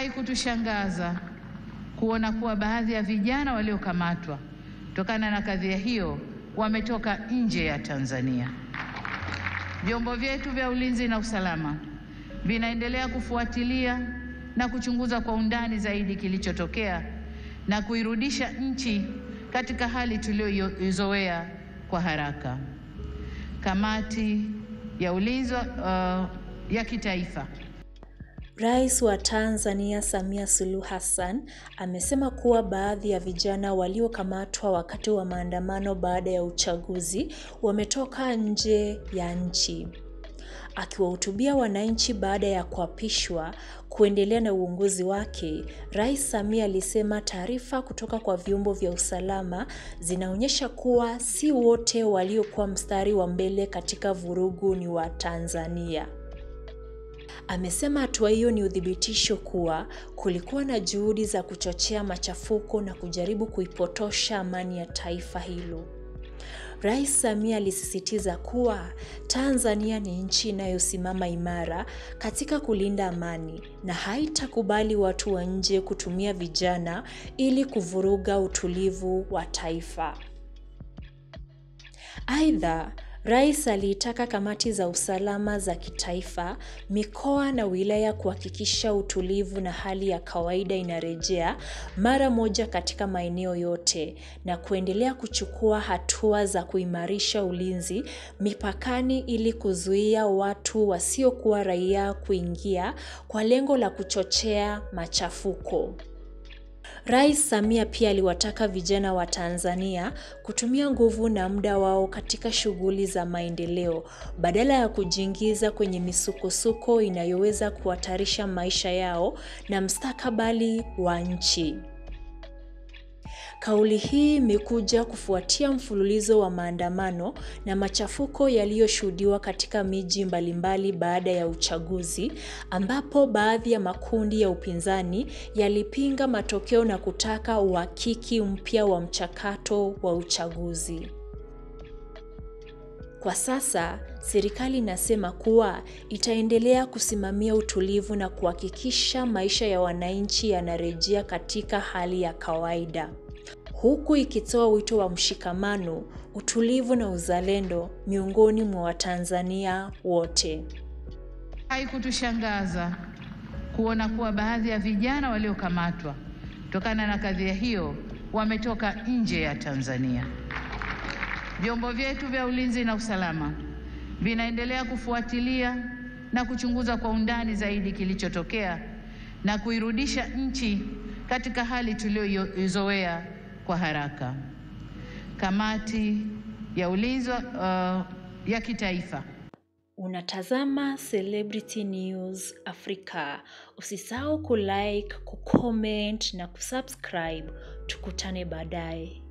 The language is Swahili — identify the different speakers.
Speaker 1: Haikutushangaza kuona kuwa baadhi ya vijana waliokamatwa kutokana na kadhia hiyo wametoka nje ya Tanzania. Vyombo vyetu vya ulinzi na usalama vinaendelea kufuatilia na kuchunguza kwa undani zaidi kilichotokea na kuirudisha nchi katika hali tuliyoizoea kwa haraka. Kamati ya ulinzi ya kitaifa.
Speaker 2: Rais wa Tanzania Samia Suluhu Hassan amesema kuwa baadhi ya vijana waliokamatwa wakati wa maandamano baada ya uchaguzi wametoka nje ya nchi. Akiwahutubia wananchi baada ya kuapishwa kuendelea na uongozi wake, Rais Samia alisema taarifa kutoka kwa vyombo vya usalama zinaonyesha kuwa si wote waliokuwa mstari wa mbele katika vurugu ni wa Tanzania. Amesema hatua hiyo ni udhibitisho kuwa kulikuwa na juhudi za kuchochea machafuko na kujaribu kuipotosha amani ya taifa hilo. Rais Samia alisisitiza kuwa Tanzania ni nchi inayosimama imara katika kulinda amani na haitakubali watu wa nje kutumia vijana ili kuvuruga utulivu wa taifa. Aidha, Rais aliitaka kamati za usalama za kitaifa, mikoa na wilaya kuhakikisha utulivu na hali ya kawaida inarejea mara moja katika maeneo yote na kuendelea kuchukua hatua za kuimarisha ulinzi mipakani ili kuzuia watu wasiokuwa raia kuingia kwa lengo la kuchochea machafuko. Rais Samia pia aliwataka vijana wa Tanzania kutumia nguvu na muda wao katika shughuli za maendeleo badala ya kujiingiza kwenye misukosuko inayoweza kuhatarisha maisha yao na mustakabali wa nchi. Kauli hii imekuja kufuatia mfululizo wa maandamano na machafuko yaliyoshuhudiwa katika miji mbalimbali baada ya uchaguzi, ambapo baadhi ya makundi ya upinzani yalipinga matokeo na kutaka uhakiki mpya wa mchakato wa uchaguzi. Kwa sasa, serikali inasema kuwa itaendelea kusimamia utulivu na kuhakikisha maisha ya wananchi yanarejea katika hali ya kawaida, huku ikitoa wito wa mshikamano, utulivu na uzalendo miongoni mwa Watanzania wote.
Speaker 1: Haikutushangaza kuona kuwa baadhi ya vijana waliokamatwa kutokana na kadhia hiyo wametoka nje ya Tanzania. Vyombo vyetu vya ulinzi na usalama vinaendelea kufuatilia na kuchunguza kwa undani zaidi kilichotokea na kuirudisha nchi katika hali tuliyoizoea kwa haraka. Kamati ya ulinzi ya kitaifa.
Speaker 2: Unatazama Celebrity News Africa. Usisahau kulike, kucomment na kusubscribe. Tukutane baadaye.